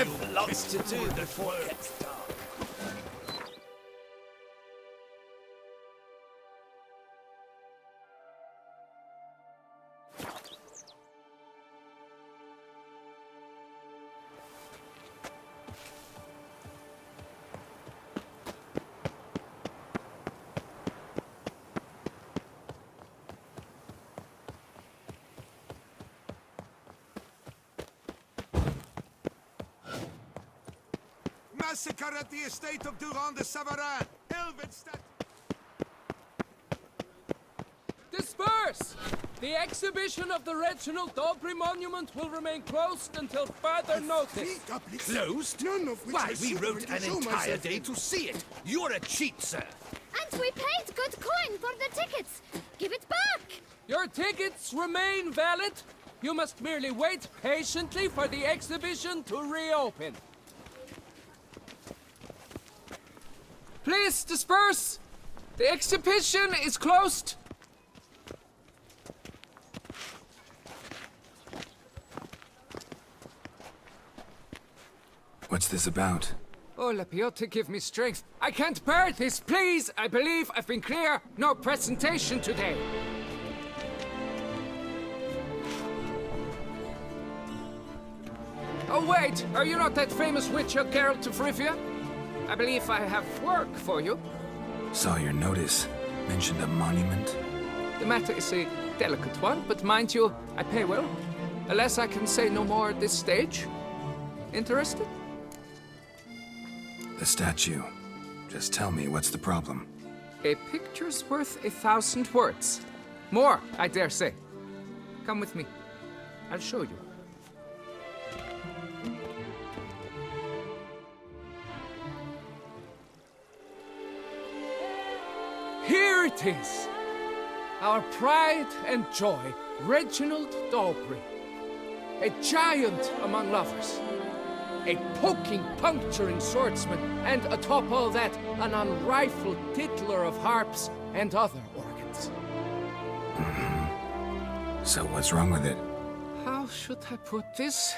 I've lots to do before it gets dark. Massacre at the estate of Durand de Savarin. Elven statue. Disperse! The exhibition of the Reginald Daubry monument will remain closed until further notice. Closed? Why, we rode an entire day to see it. You're a cheat, sir. And we paid good coin for the tickets. Give it back! Your tickets remain valid. You must merely wait patiently for the exhibition to reopen. Please disperse! The exhibition is closed! What's this about? Oh, Lapiote, give me strength. I can't bear this, please! I believe I've been clear. No presentation today. Oh, wait! Are you not that famous witch, Geralt of Rivia? I believe I have work for you. Saw your notice. Mentioned a monument. The matter is a delicate one, but mind you, I pay well. Alas, I can say no more at this stage. Interested? The statue. Just tell me, what's the problem? A picture's worth 1,000 words. More, I dare say. Come with me. I'll show you. Here it is! Our pride and joy, Reginald Daubry. A giant among lovers. A poking, puncturing swordsman, and atop all that, an unrifled tittler of harps and other organs. So what's wrong with it? How should I put this?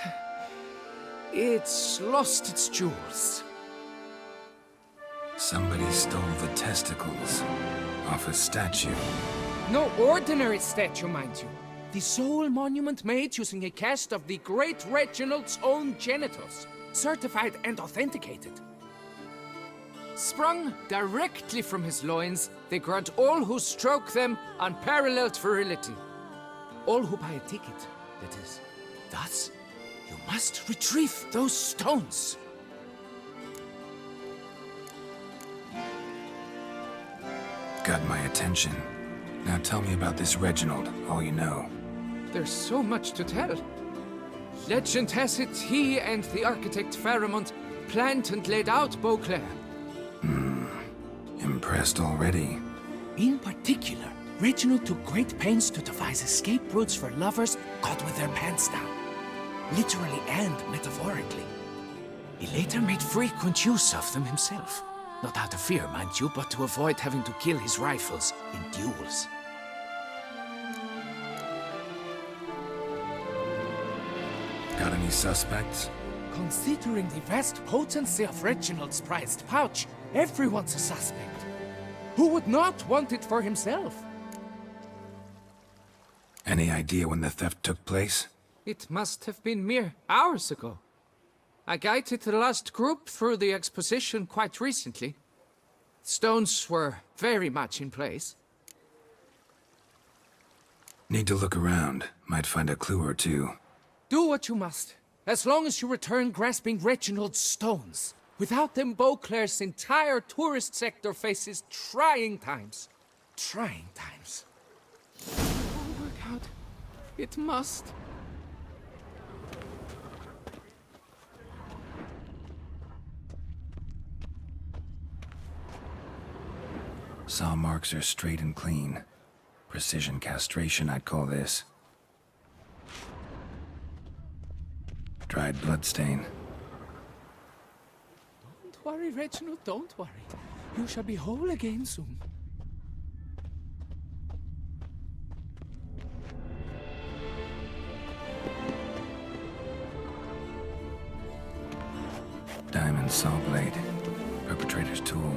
It's lost its jewels. Somebody stole the testicles off a statue. No ordinary statue, mind you. The sole monument made using a cast of the great Reginald's own genitals, certified and authenticated. Sprung directly from his loins, they grant all who stroke them unparalleled virility. All who buy a ticket, that is. Thus, you must retrieve those stones. Got my attention. Now tell me about this Reginald, all you know. There's so much to tell. Legend has it he and the architect Faramond planned and laid out Beauclair. Impressed already? In particular, Reginald took great pains to devise escape routes for lovers caught with their pants down. Literally and metaphorically. He later made frequent use of them himself. Not out of fear, mind you, but to avoid having to kill his rivals in duels. Got any suspects? Considering the vast potency of Reginald's prized pouch, everyone's a suspect. Who would not want it for himself? Any idea when the theft took place? It must have been mere hours ago. I guided the last group through the exposition quite recently. Stones were very much in place. Need to look around. Might find a clue or two. Do what you must, as long as you return grasping Reginald's stones. Without them, Beauclair's entire tourist sector faces trying times. Trying times. It won't work out. It must. Saw marks are straight and clean. Precision castration, I'd call this. Dried bloodstain. Don't worry, Reginald, don't worry. You shall be whole again soon. saw blade. Perpetrator's tool.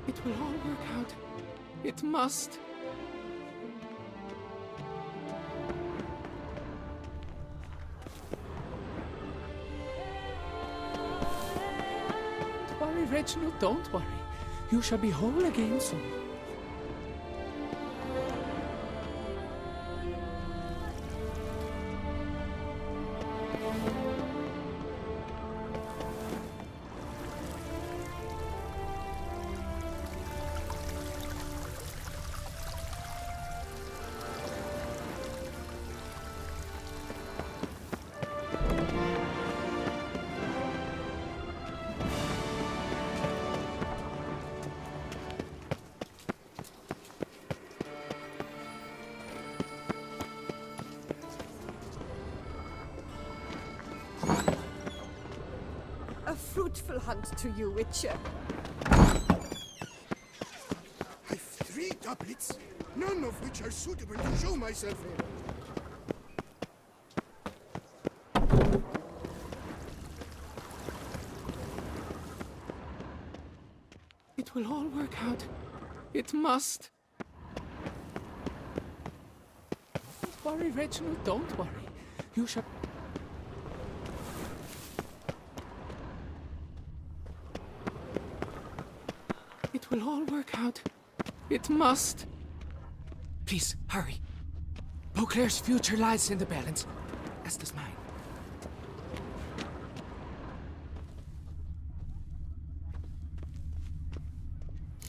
It will all work out. It must. Don't worry, Reginald, don't worry. You shall be whole again soon. A fruitful hunt to you, Witcher. I've 3 doublets, none of which are suitable to show myself in. It will all work out. It must. Don't worry, Reginald, don't worry. You shall... It will all work out. It must. Please, hurry. Beauclair's future lies in the balance, as does mine.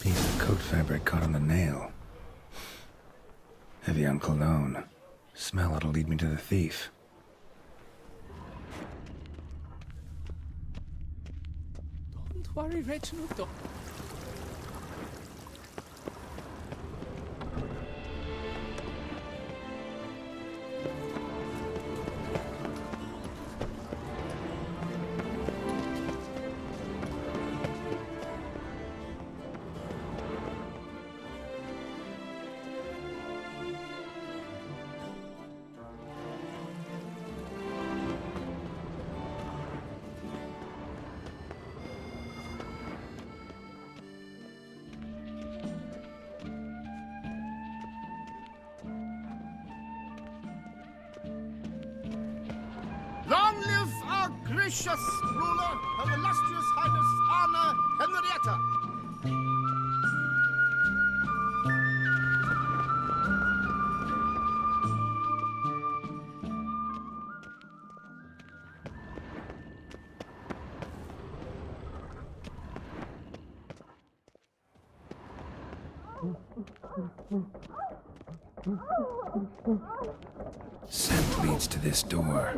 Piece of coat fabric caught on the nail. Heavy on cologne. Smell it'll lead me to the thief. Don't worry, Reginald, don't. Long live our gracious ruler, Her Illustrious Highness Anna Henrietta! Scent leads to this door.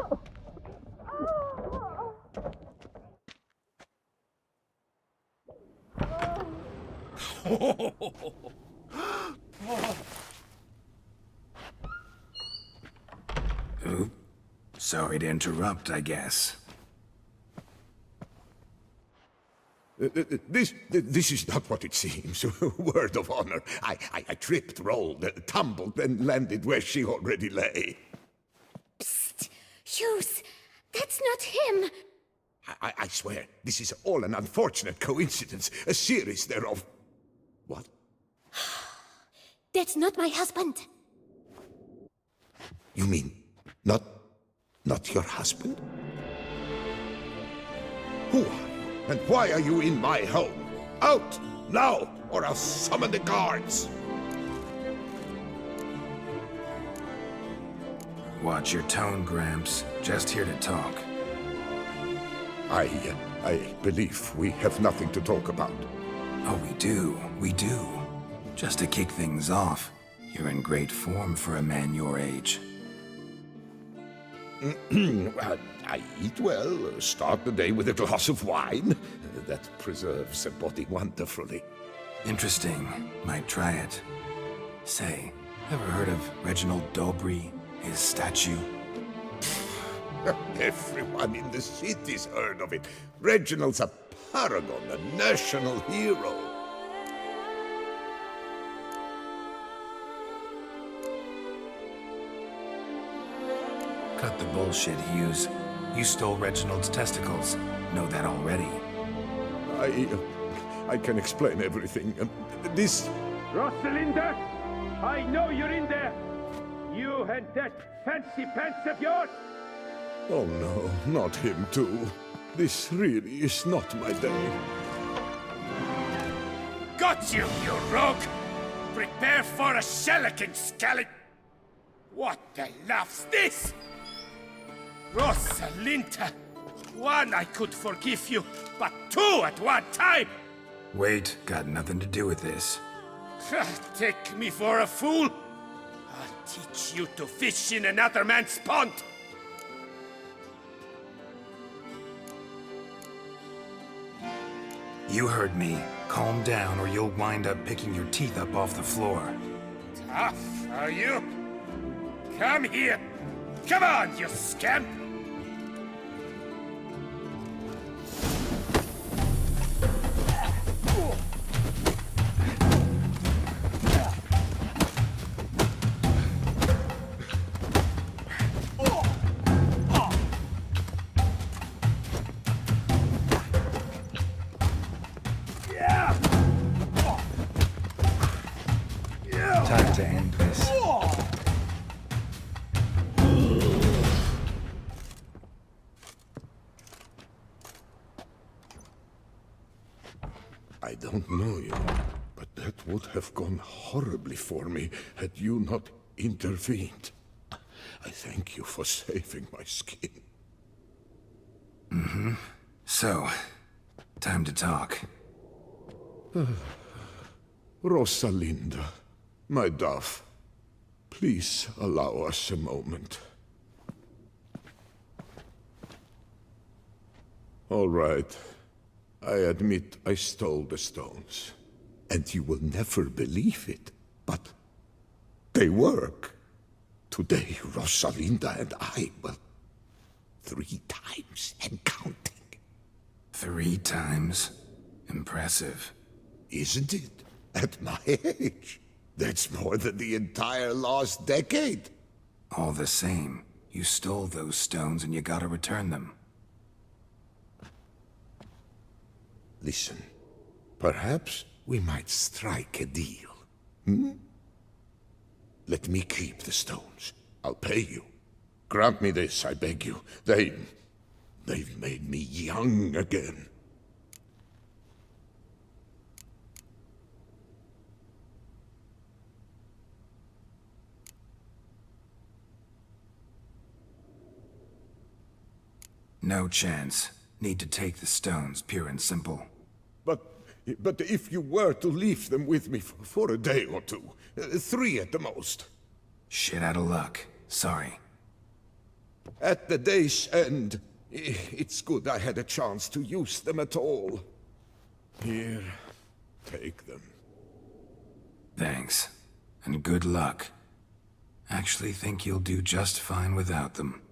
Oop. Sorry to interrupt, I guess. This is not what it seems. Word of honor. I tripped, rolled, tumbled, and landed where she already lay. Psst! Hughes! That's not him! I swear, this is all an unfortunate coincidence. A series thereof. What? That's not my husband. You mean, not your husband? Who are you, and why are you in my home? Out, now, or I'll summon the guards! Watch your tone, Gramps. Just here to talk. I believe we have nothing to talk about. Oh, we do. Just to kick things off, you're in great form for a man your age. I eat well, start the day with a glass of wine. That preserves the body wonderfully. Interesting. Might try it. Say, ever heard of Reginald Dobry, his statue? Everyone in the city's heard of it. Reginald's a paragon, a national hero. Cut the bullshit, Hughes. You stole Reginald's testicles. Know that already. I can explain everything. This... Rosalinda, I know you're in there. You and that fancy pants of yours. Oh no, not him too. This really is not my day. Got you, you rogue! Prepare for a shellacking, scallop! What the laugh's this? Rosalinda! One, I could forgive you, but two at one time! Wait, got nothing to do with this. Take me for a fool? I'll teach you to fish in another man's pond! You heard me. Calm down or you'll wind up picking your teeth up off the floor. Tough, are you? Come here! Come on, you scamp! Time to end this. I don't know you, but that would have gone horribly for me had you not intervened. I thank you for saving my skin. So, time to talk. Rosalinda, my dove, please allow us a moment. All right. I admit I stole the stones. And you will never believe it, but they work. Today, Rosalinda and I, well, 3 times and counting. 3 times? Impressive. Isn't it? At my age. That's more than the entire last decade. All the same, you stole those stones and you gotta return them. Listen, perhaps we might strike a deal. Let me keep the stones. I'll pay you. Grant me this, I beg you. They've made me young again. No chance. Need to take the stones, pure and simple. But if you were to leave them with me for a day or two, 3 at the most. Shit out of luck. Sorry. At the day's end, it's good I had a chance to use them at all. Here, take them. Thanks. And good luck. Actually think you'll do just fine without them.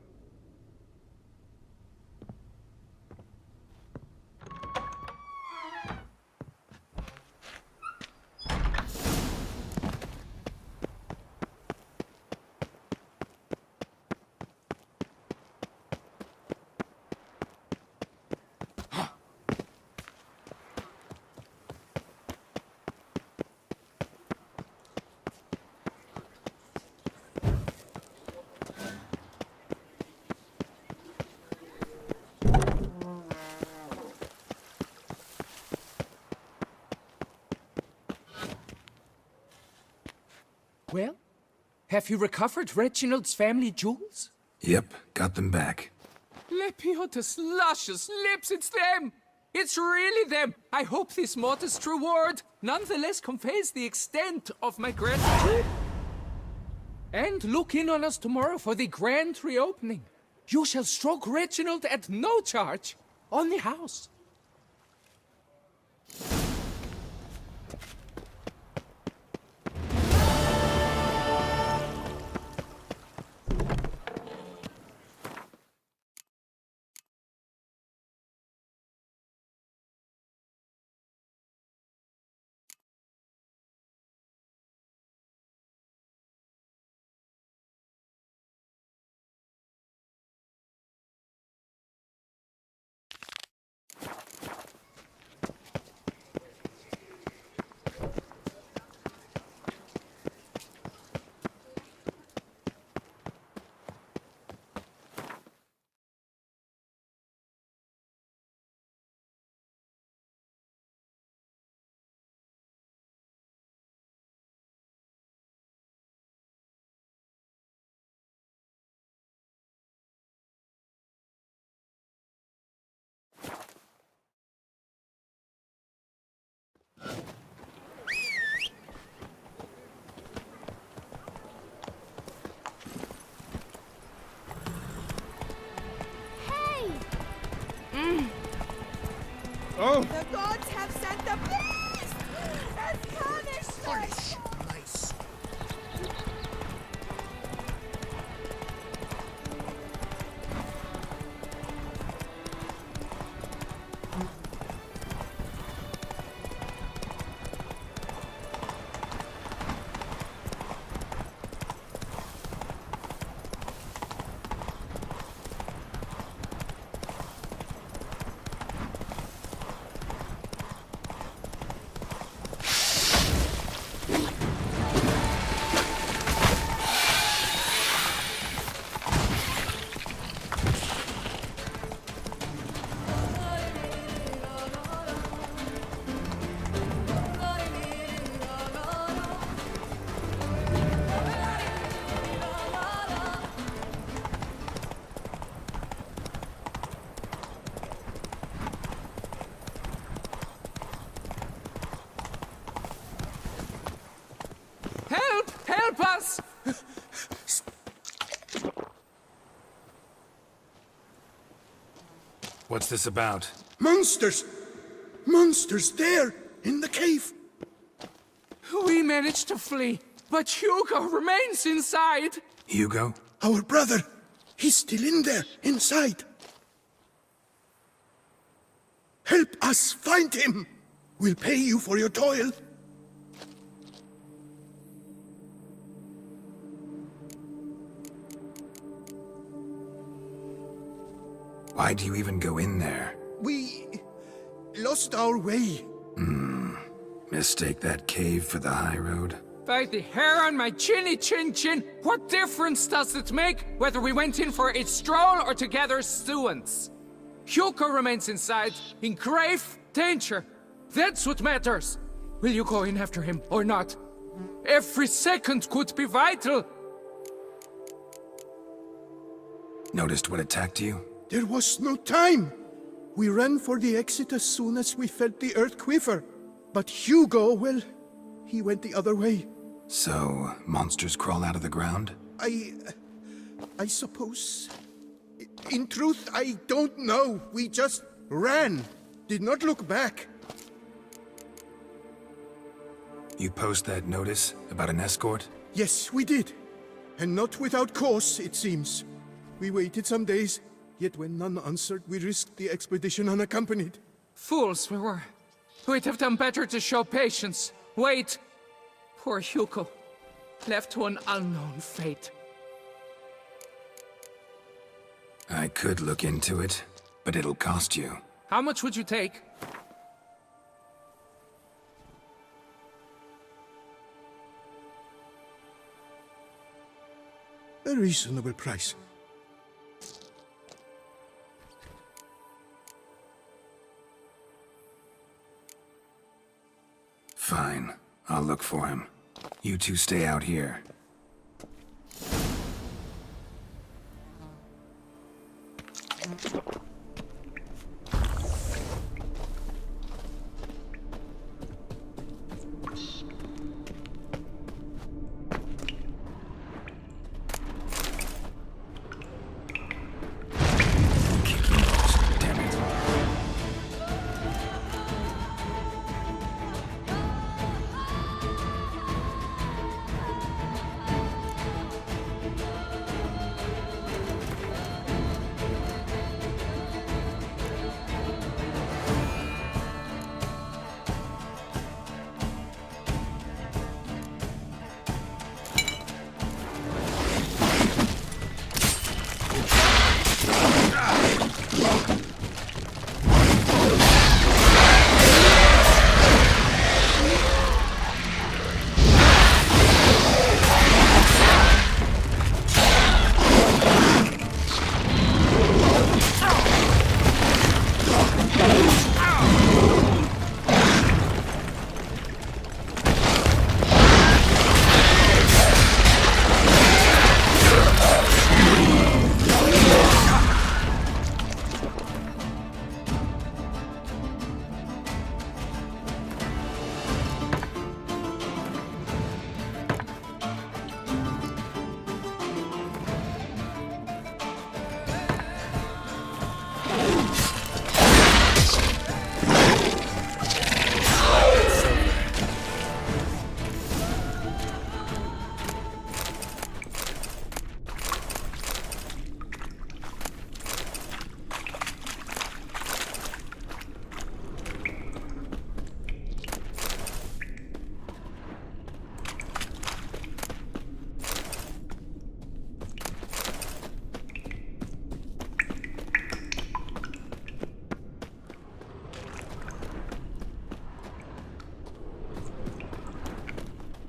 Well, have you recovered Reginald's family jewels? Yep, got them back. Lepiotus luscious lips, it's them! It's really them! I hope this modest reward nonetheless conveys the extent of my gratitude. And look in on us tomorrow for the grand reopening. You shall stroke Reginald at no charge on the house. The gods have sent the beast as punishment! Nice. Help! Help us! What's this about? Monsters! Monsters there, in the cave! We managed to flee, but Hugo remains inside. Hugo? Our brother! He's still in there, inside! Help us find him! We'll pay you for your toil. Why do you even go in there? We lost our way. Mistake that cave for the high road? By the hair on my chinny chin chin, what difference does it make whether we went in for a stroll or to gather students? Hugo remains inside, in grave danger. That's what matters. Will you go in after him or not? Every second could be vital. Noticed what attacked you? There was no time. We ran for the exit as soon as we felt the earth quiver. But Hugo, well, he went the other way. So, monsters crawl out of the ground? I suppose. In truth, I don't know. We just ran. Did not look back. You post that notice about an escort? Yes, we did. And not without cause, it seems. We waited some days, yet when none answered, we risked the expedition unaccompanied. Fools we were. We'd have done better to show patience. Wait. Poor Hugo. Left to an unknown fate. I could look into it, but it'll cost you. How much would you take? A reasonable price. Fine. I'll look for him. You two stay out here.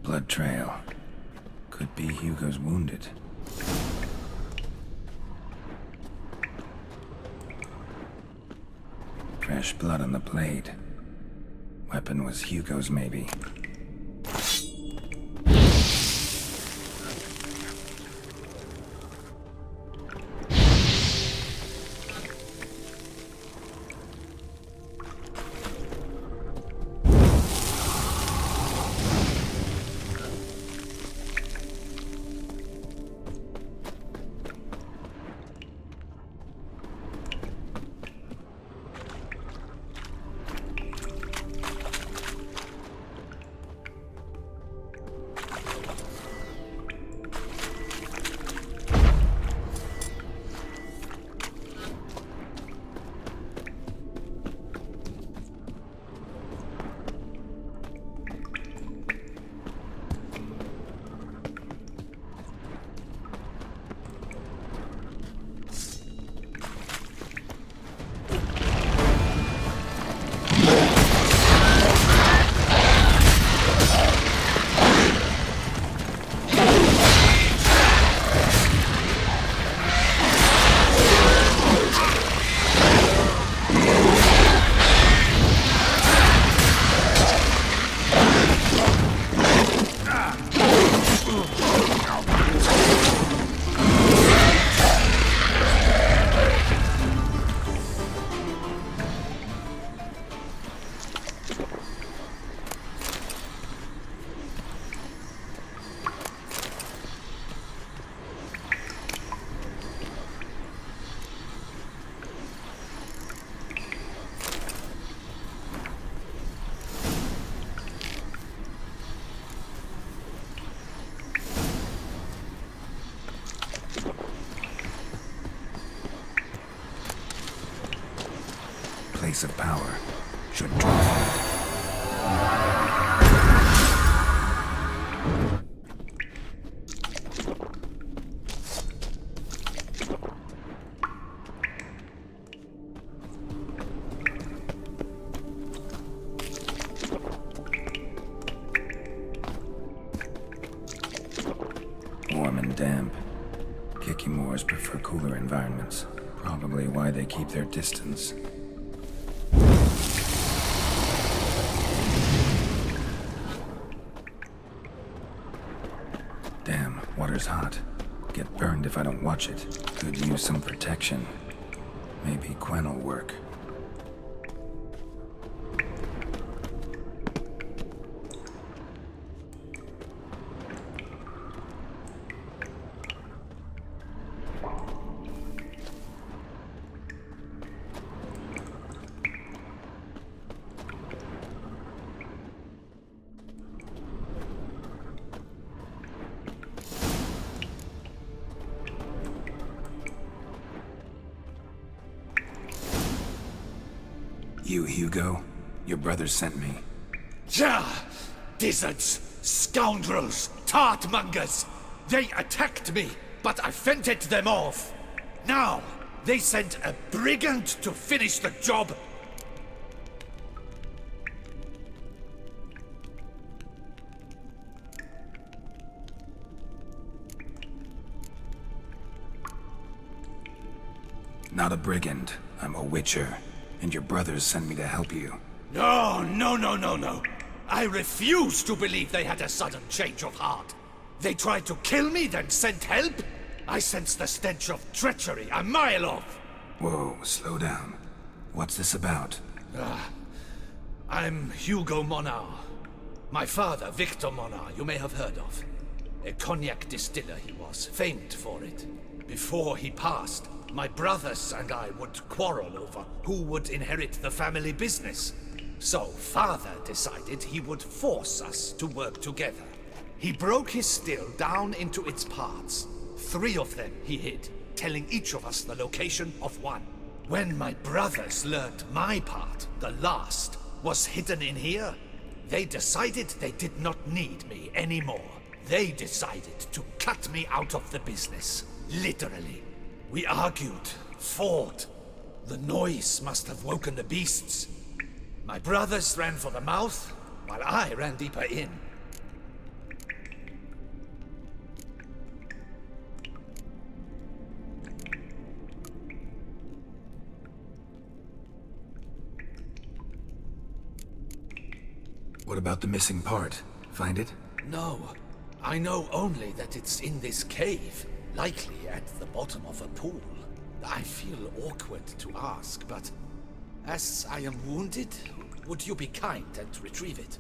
Blood trail. Could be Hugo's wounded. Fresh blood on the blade. Weapon was Hugo's, maybe. Place of power. Should draw from it. Warm and damp. Kikimores prefer cooler environments. Probably why they keep their distance. Damn, water's hot. Get burned if I don't watch it. Could use some protection. Maybe Quen will work. You, Hugo? Your brother sent me. Ja! Dizzards! Scoundrels! Tartmongers! They attacked me, but I fended them off. Now, they sent a brigand to finish the job. Not a brigand. I'm a witcher. And your brothers sent me to help you. No, no, no, no, no. I refuse to believe they had a sudden change of heart. They tried to kill me, then sent help? I sense the stench of treachery a mile off. Whoa, slow down. What's this about? I'm Hugo Monar. My father, Victor Monar, you may have heard of. A cognac distiller he was, famed for it. Before he passed, my brothers and I would quarrel over who would inherit the family business. So father decided he would force us to work together. He broke his still down into its parts. 3 of them he hid, telling each of us the location of one. When my brothers learned my part, the last, was hidden in here, they decided they did not need me anymore. They decided to cut me out of the business. Literally. We argued, fought. The noise must have woken the beasts. My brothers ran for the mouth, while I ran deeper in. What about the missing part? Find it? No. I know only that it's in this cave, likely at the bottom of a pool. I feel awkward to ask, but as I am wounded, would you be kind and retrieve it?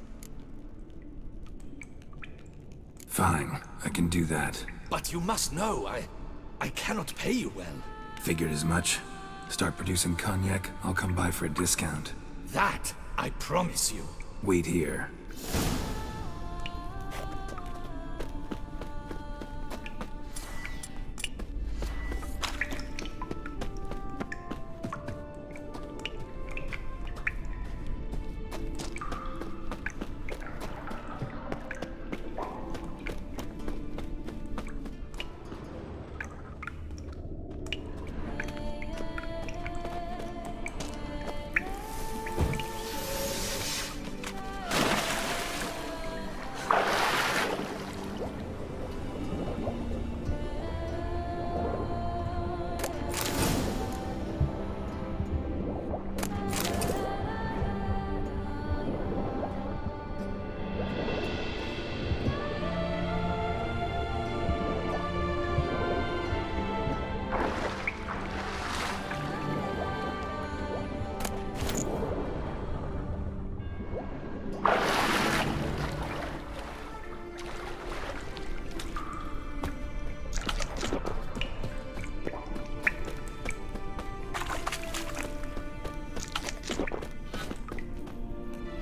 Fine, I can do that. But you must know, I cannot pay you well. Figured as much. Start producing cognac, I'll come by for a discount. That I promise you. Wait here.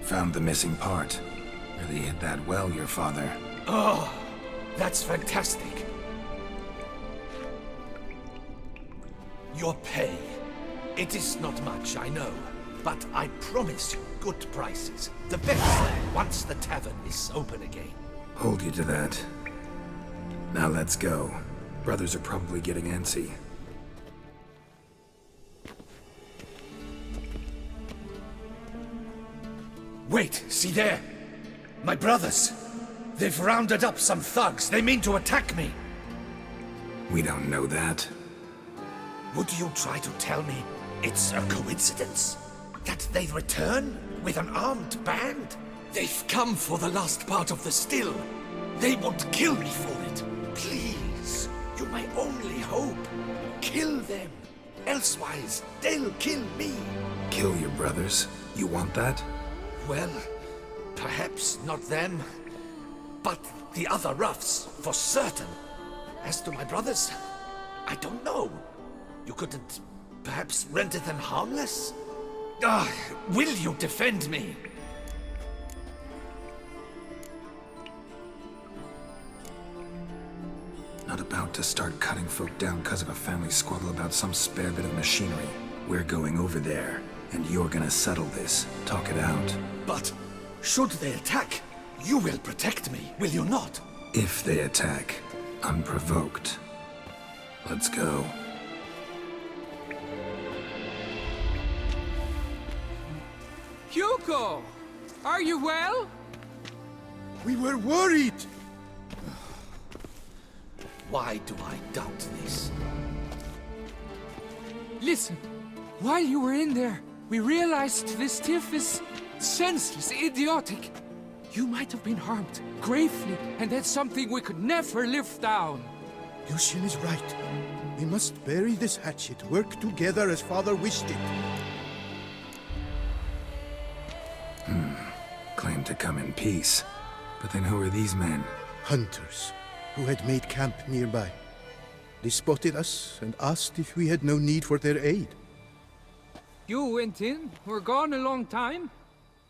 Found the missing part. Really hit that well, your father. Oh, that's fantastic. Your pay. It is not much, I know. But I promise you good prices. The best once the tavern is open again. Hold you to that. Now let's go. Brothers are probably getting antsy. Wait, see there? My brothers. They've rounded up some thugs. They mean to attack me. We don't know that. Would you try to tell me it's a coincidence? That they return with an armed band? They've come for the last part of the still. They would kill me for it. Please, you're my only hope. Kill them. Elsewise, they'll kill me. Kill your brothers? You want that? Well, perhaps not them, but the other roughs, for certain. As to my brothers, I don't know. You couldn't perhaps render them harmless? Ah, will you defend me? Not about to start cutting folk down because of a family squabble about some spare bit of machinery. We're going over there, and you're gonna settle this. Talk it out. But should they attack, you will protect me, will you not? If they attack, unprovoked. Let's go. Hugo! Are you well? We were worried! Why do I doubt this? Listen, while you were in there, we realized this tiff is senseless, idiotic. You might have been harmed, gravely, and that's something we could never live down. Lucian is right. We must bury this hatchet, work together as father wished it. Claim to come in peace. But then who are these men? Hunters, who had made camp nearby. They spotted us and asked if we had no need for their aid. You went in, were gone a long time.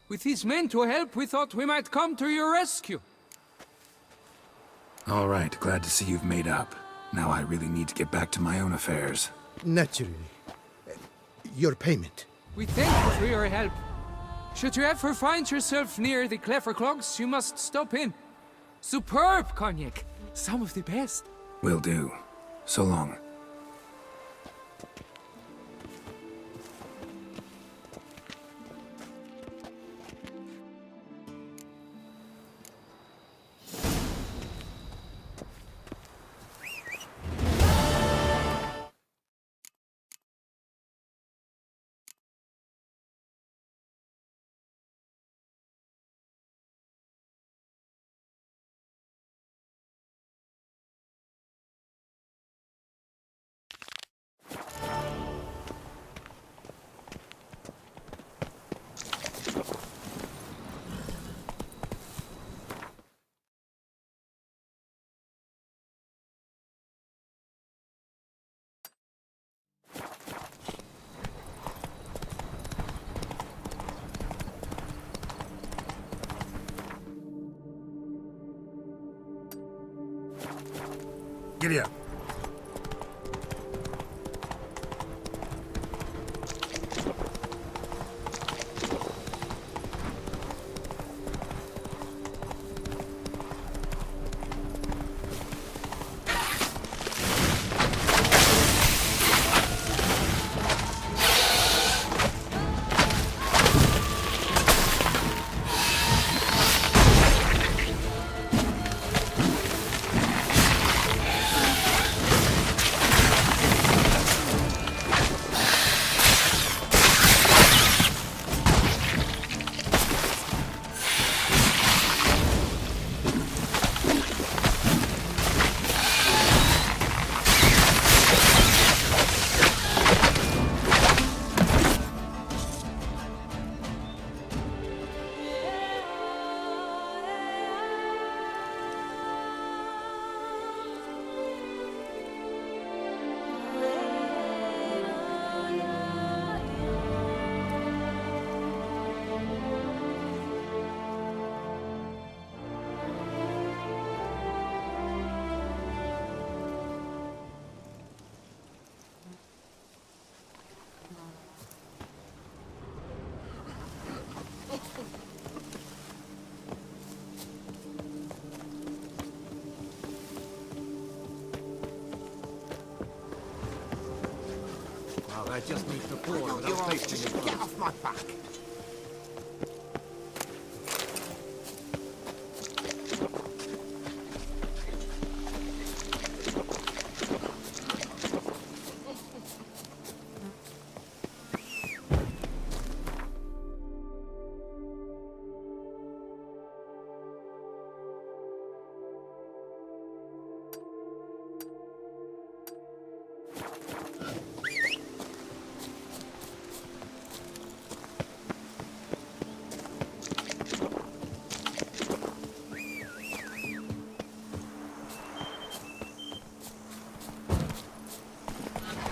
With these men to help, we thought we might come to your rescue. All right, glad to see you've made up. Now I really need to get back to my own affairs. Naturally. Your payment. We thank you for your help. Should you ever find yourself near the Clever Clogs, you must stop in. Superb cognac. Some of the best. Will do. So long. Giddy up. I just need to fall without facing it. Get off my back!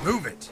Move it!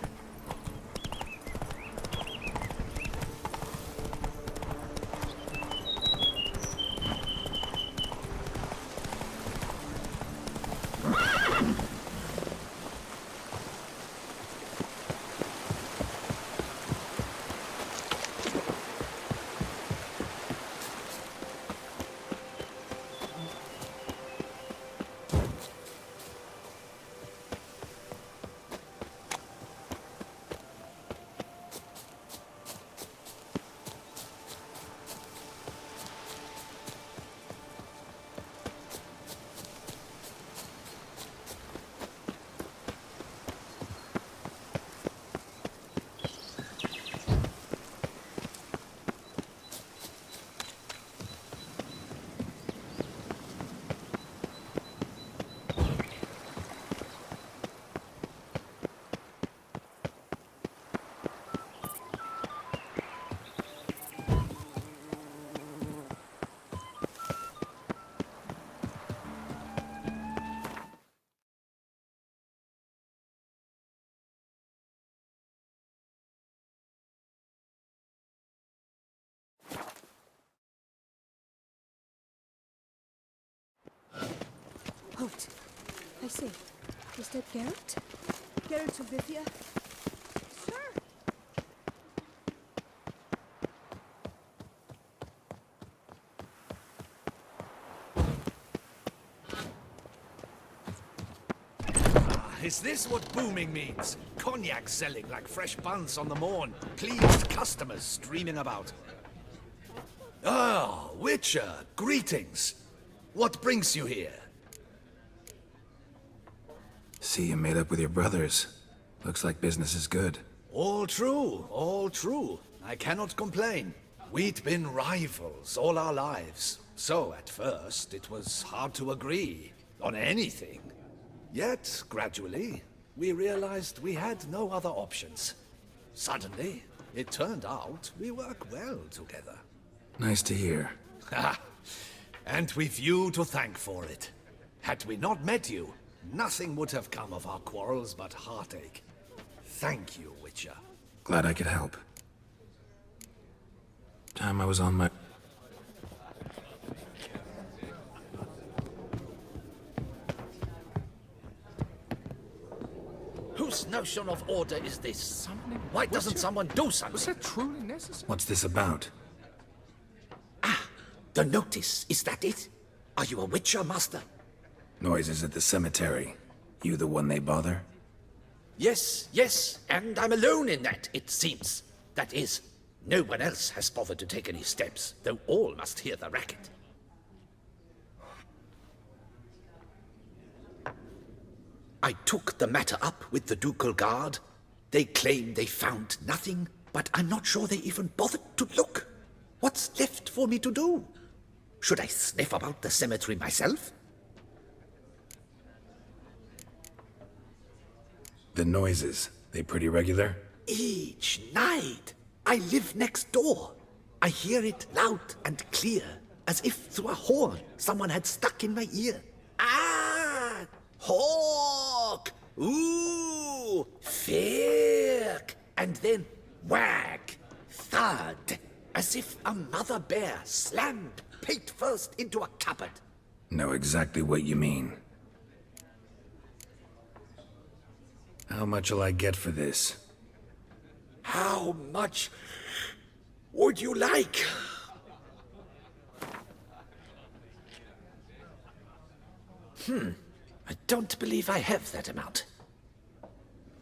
Halt. I say, is that Geralt? Geralt of Rivia? Sir! Is this what booming means? Cognac selling like fresh buns on the morn. Pleased customers streaming about. Ah, Witcher, greetings. What brings you here? See you made up with your brothers. Looks like business is good. All true, all true. I cannot complain. We'd been rivals all our lives. So, at first, it was hard to agree on anything. Yet, gradually, we realized we had no other options. Suddenly, it turned out we work well together. Nice to hear. Ha! And we've you to thank for it. Had we not met you, nothing would have come of our quarrels but heartache. Thank you, Witcher. Glad I could help. Time I was on my... whose notion of order is this? Summoning Why doesn't witcher? someone do Was something? that truly necessary? What's this about? The notice, is that it? Are you a witcher, Master? Noises at the cemetery. You the one they bother? Yes, yes, and I'm alone in that, it seems. That is, no one else has bothered to take any steps, though all must hear the racket. I took the matter up with the Ducal Guard. They claim they found nothing, but I'm not sure they even bothered to look. What's left for me to do? Should I sniff about the cemetery myself? The noises, they pretty regular? Each night. I live next door. I hear it loud and clear, as if through a horn someone had stuck in my ear. Ah! Hawk! Ooh! Firk! And then wag! Thud! As if a mother bear slammed pate first into a cupboard. Know exactly what you mean. How much'll I get for this? How much would you like? I don't believe I have that amount.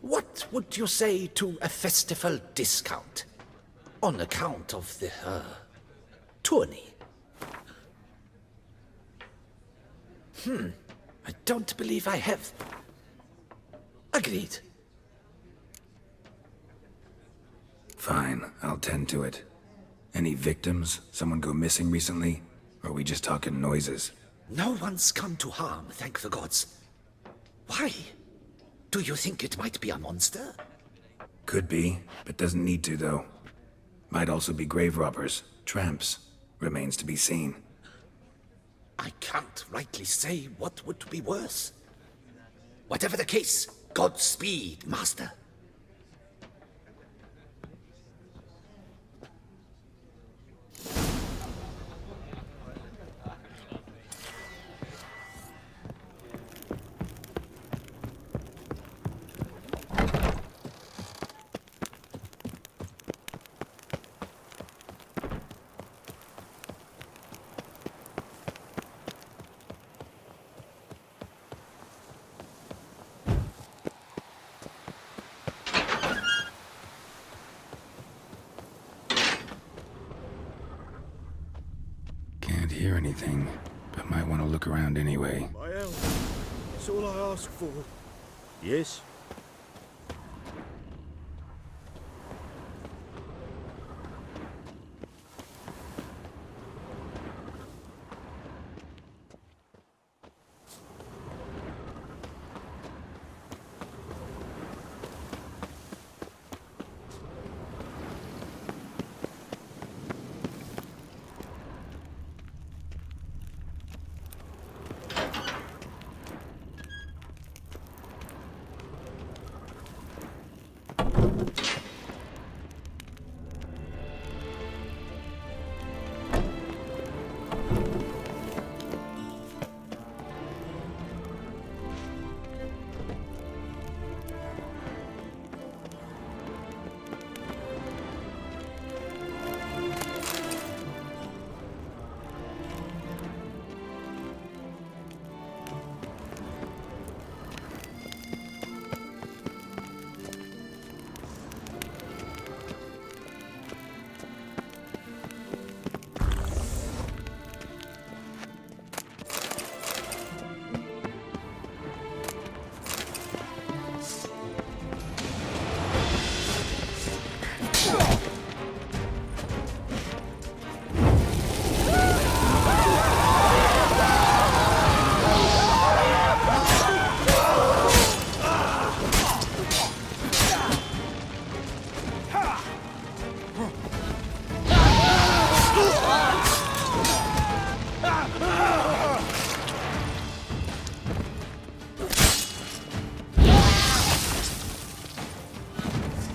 What would you say to a festival discount? On account of the, tourney? I don't believe I have. Agreed. Fine, I'll tend to it. Any victims? Someone go missing recently? Or are we just talking noises? No one's come to harm, thank the gods. Why? Do you think it might be a monster? Could be, but doesn't need to, though. Might also be grave robbers, tramps. Remains to be seen. I can't rightly say what would be worse. Whatever the case, Godspeed, Master. Can't hear anything, but might want to look around anyway. My help. That's all I ask for. Yes?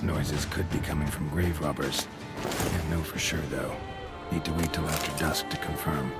Noises could be coming from grave robbers. Can't know for sure, though. Need to wait till after dusk to confirm.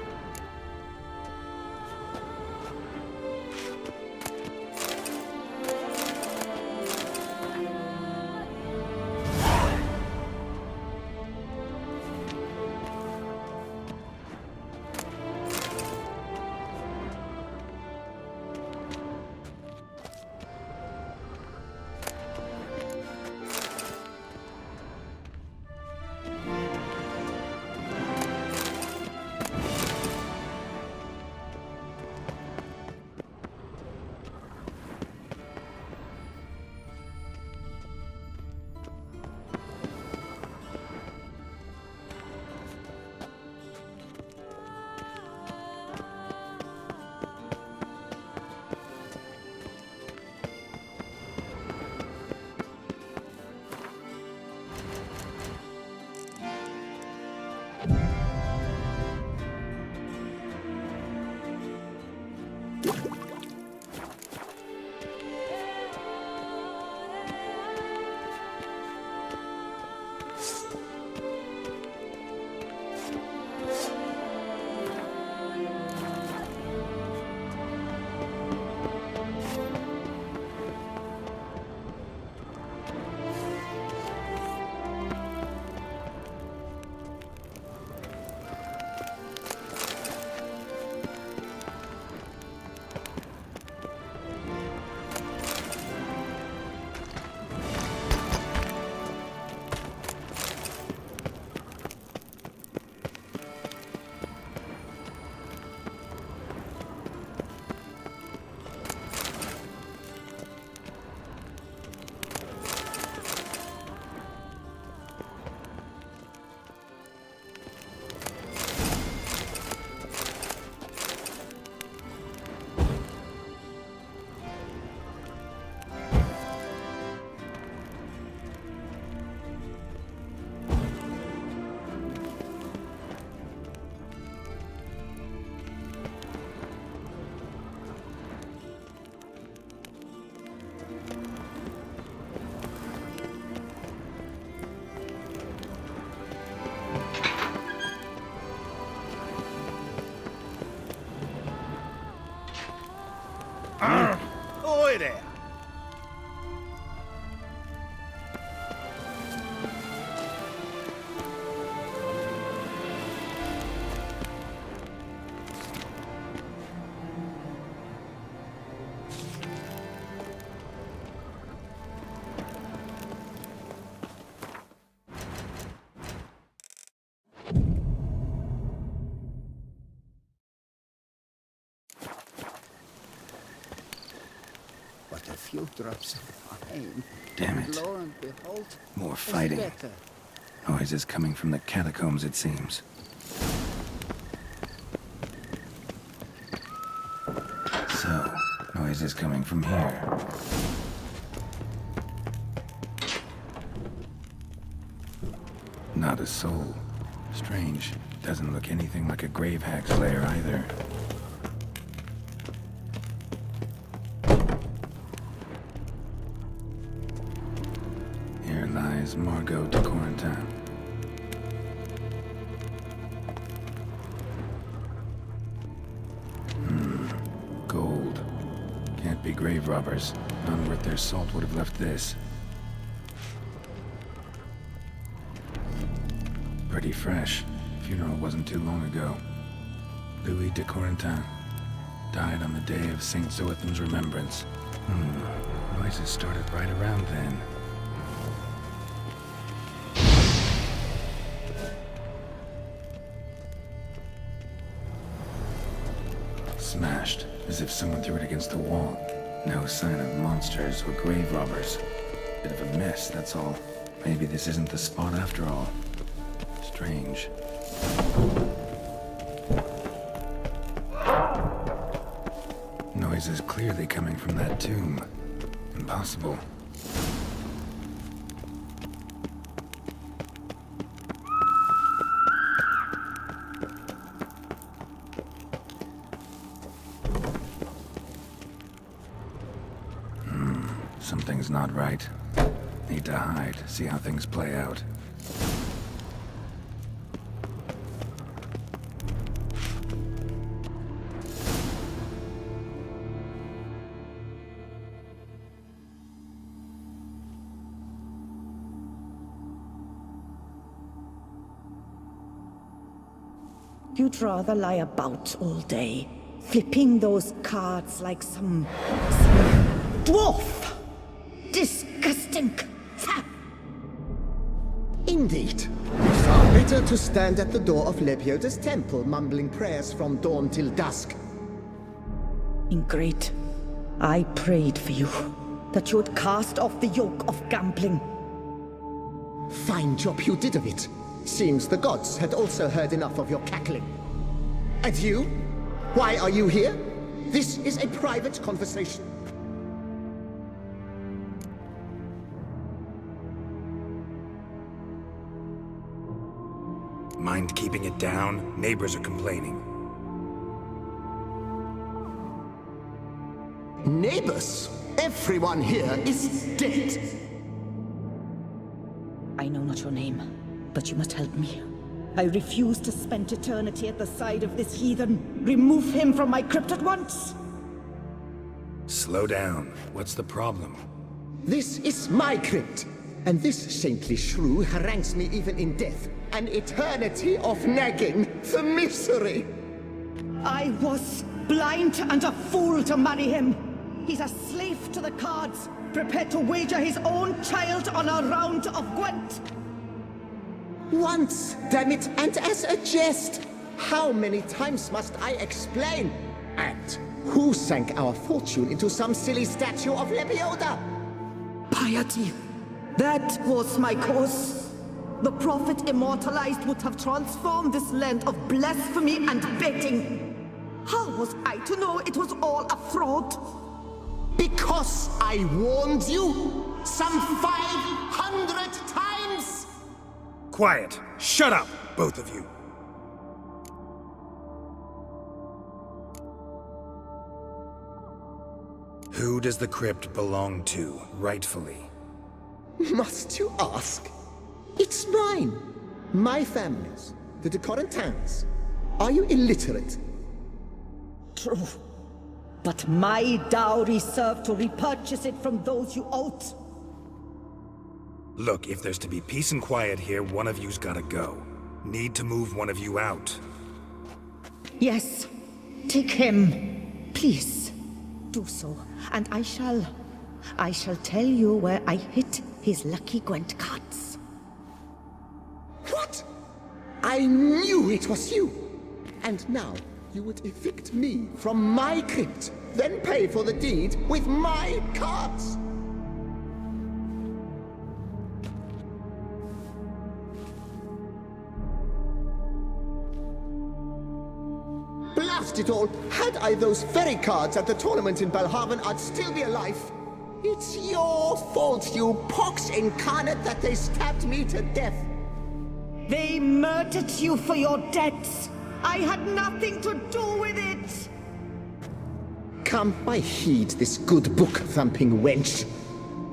Oi there! But a few drops of wine. Damn it. Lo and behold, More it's fighting. better. Noises coming from the catacombs, it seems. So, noises coming from here. Not a soul. Strange. Doesn't look anything like a grave hack's lair either. Here lies Margot de Corentin. Gold. Can't be grave robbers. None worth their salt would have left this. Pretty fresh. Funeral wasn't too long ago. Louis de Corentin. Died on the day of Saint Zoetham's remembrance. Noises started right around then. Smashed, as if someone threw it against the wall. No sign of monsters or grave robbers. Bit of a mess, that's all. Maybe this isn't the spot after all. Strange. Noises clearly coming from that tomb. Impossible. Something's not right. Need to hide, see how things play out. You'd rather lie about all day, flipping those cards like some dwarf. Disgusting. Indeed. Far better to stand at the door of Lepioda's temple, mumbling prayers from dawn till dusk. Ingrid, I prayed for you, that you would cast off the yoke of gambling. Fine job you did of it. Seems the gods had also heard enough of your cackling. And you? Why are you here? This is a private conversation. Mind keeping it down? Neighbors are complaining. Neighbors? Everyone here is dead. I know not your name, but you must help me. I refuse to spend eternity at the side of this heathen. Remove him from my crypt at once! Slow down. What's the problem? This is my crypt, and this saintly shrew harangues me even in death. An eternity of nagging, the misery! I was blind and a fool to marry him. He's a slave to the cards, prepared to wager his own child on a round of Gwent. Once, damn it, and as a jest! How many times must I explain? And who sank our fortune into some silly statue of Lepioda? Piety. That was my cause. The prophet immortalized would have transformed this land of blasphemy and betting. How was I to know it was all a fraud? Because I warned you some 500 times! Quiet! Shut up, both of you! Who does the crypt belong to, rightfully? Must you ask? It's mine. My family's. The de Corentins. Are you illiterate? True. But my dowry served to repurchase it from those you owed. Look, if there's to be peace and quiet here, one of you's gotta go. Need to move one of you out. Yes, take him. Please, do so. And I shall tell you where I hid his lucky Gwent cards. What? I knew it was you! And now you would evict me from my crypt, then pay for the deed with my cards! Blast it all! Had I those very cards at the tournament in Belhaven, I'd still be alive. It's your fault, you pox incarnate, that they stabbed me to death. They murdered you for your debts. I had nothing to do with it. Come, I heed this good book-thumping wench.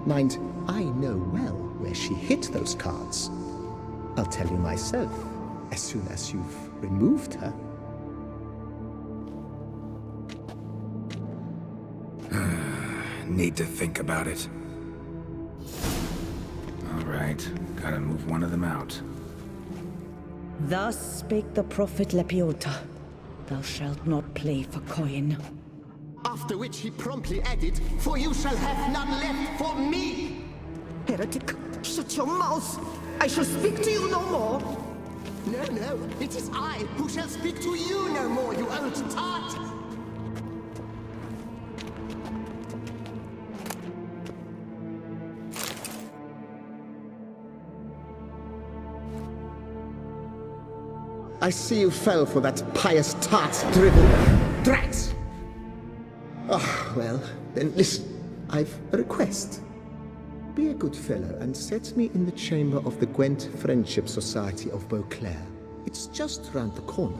Mind, I know well where she hid those cards. I'll tell you myself, as soon as you've removed her. Need to think about it. All right, gotta move one of them out. Thus spake the prophet Lepiota. Thou shalt not play for coin. After which he promptly added, "For you shall have none left for me!" Heretic, shut your mouth! I shall speak to you no more! No, no, it is I who shall speak to you no more, you old tart! I see you fell for that pious tart's drivel. Drats! Ah, well, then listen. I've a request. Be a good fellow and set me in the chamber of the Gwent Friendship Society of Beauclair. It's just round the corner.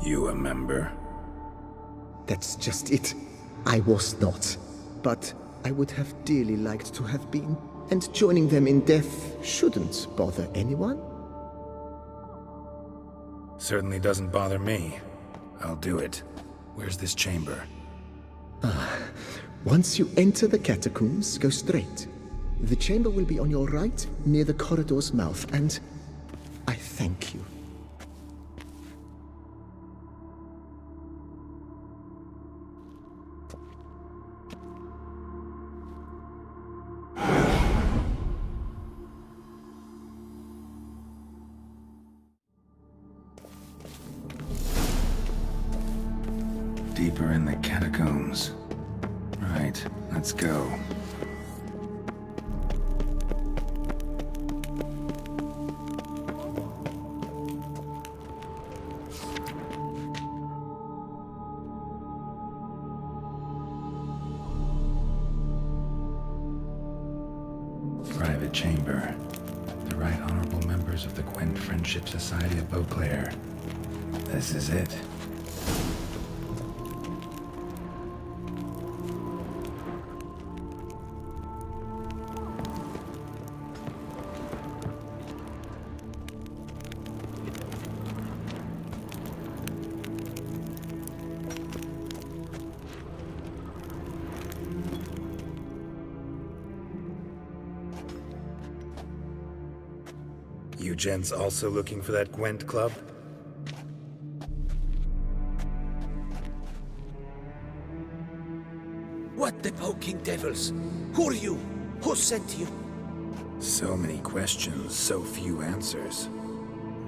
You a member? That's just it. I was not. But I would have dearly liked to have been. And joining them in death shouldn't bother anyone. Certainly doesn't bother me. I'll do it. Where's this chamber? Once you enter the catacombs, go straight. The chamber will be on your right, near the corridor's mouth, and I thank you. Deeper in the catacombs. Right, let's go. Private chamber. The Right Honorable members of the Gwent Friendship Society of Beauclair. This is it. You gents also looking for that Gwent club? What the poking devils? Who are you? Who sent you? So many questions, so few answers.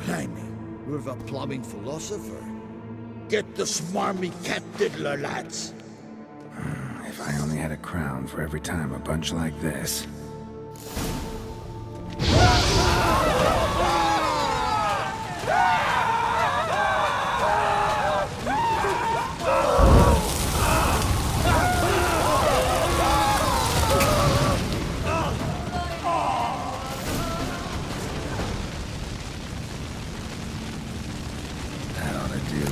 Blimey, you're the plumbing philosopher. Get the smarmy cat diddler, lads. If I only had a crown for every time a bunch like this. That ought to do.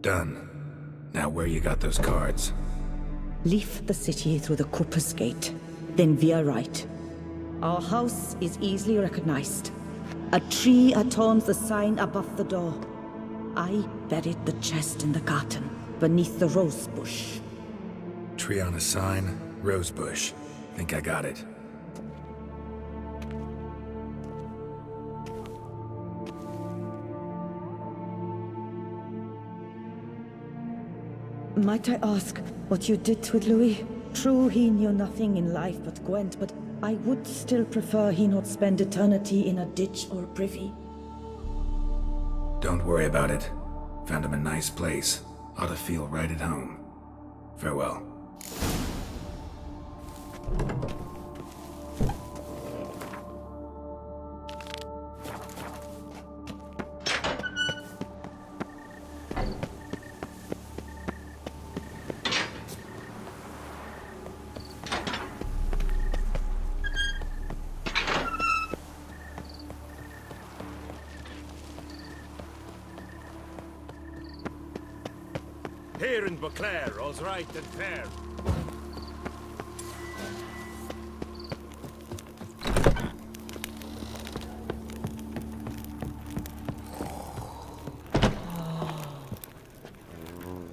Done. Now where you got those cards? Leave the city through the Corpus Gate, then veer right. Our house is easily recognized. A tree adorns the sign above the door. I buried the chest in the garden, beneath the rose bush. Tree on a sign, rose bush. Think I got it. Might I ask what you did with Louis? True, he knew nothing in life but Gwent, but I would still prefer he not spend eternity in a ditch or privy. Don't worry about it. Found him a nice place. Ought to feel right at home. Farewell. Here in Beauclair, all's right and fair.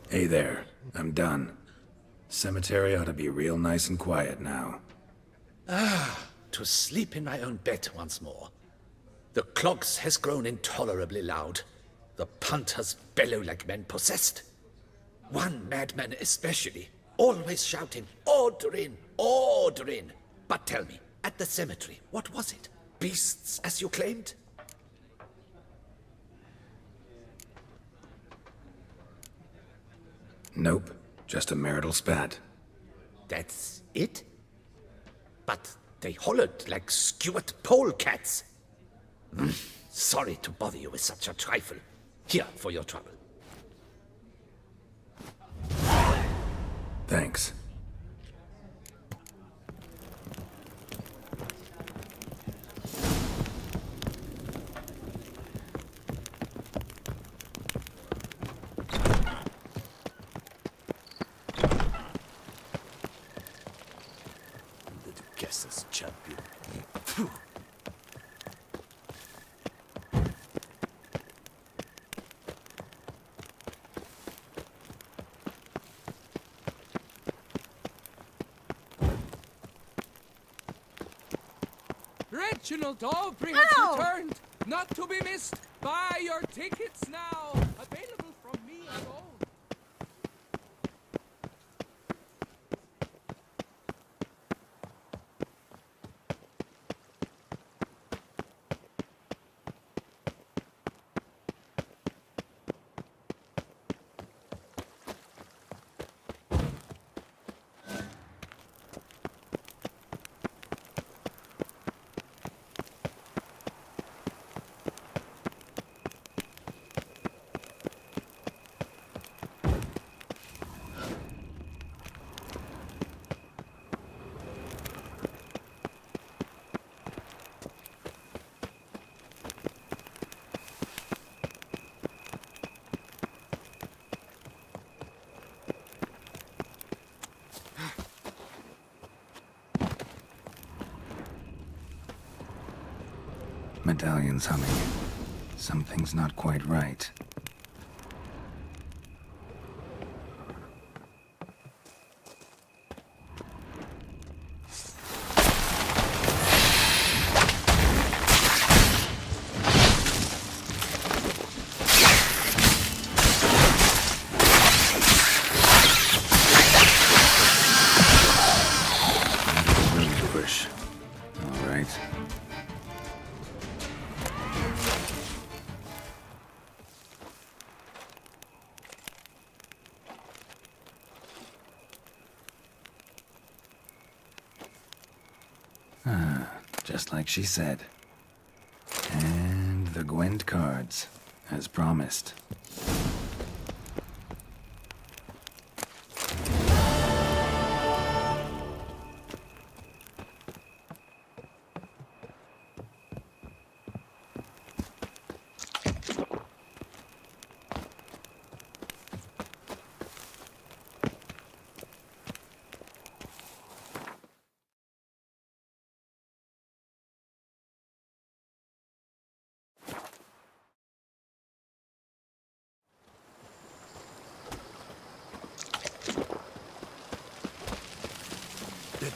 Hey there. I'm done. Cemetery ought to be real nice and quiet now. To sleep in my own bed once more. The clogs has grown intolerably loud. The punters bellow like men possessed. One madman especially, always shouting, "Order in! Order in!" But tell me, at the cemetery, what was it? Beasts, as you claimed? Nope. Just a marital spat. That's it? But they hollered like skewered polecats. Sorry to bother you with such a trifle. Here for your trouble. Thanks. Little guesses, champion. Reginald Aubrey has returned, not to be missed. Buy your tickets now. Available from me alone. Medallion's humming. Something's not quite right. Bush. All right. Just like she said. And the Gwent cards, as promised.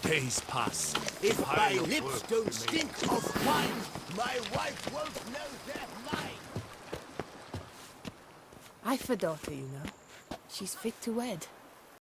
days pass. If the my pile of lips work don't remains. stink of wine, my wife won't know they're mine. I've a daughter, you know. She's fit to wed.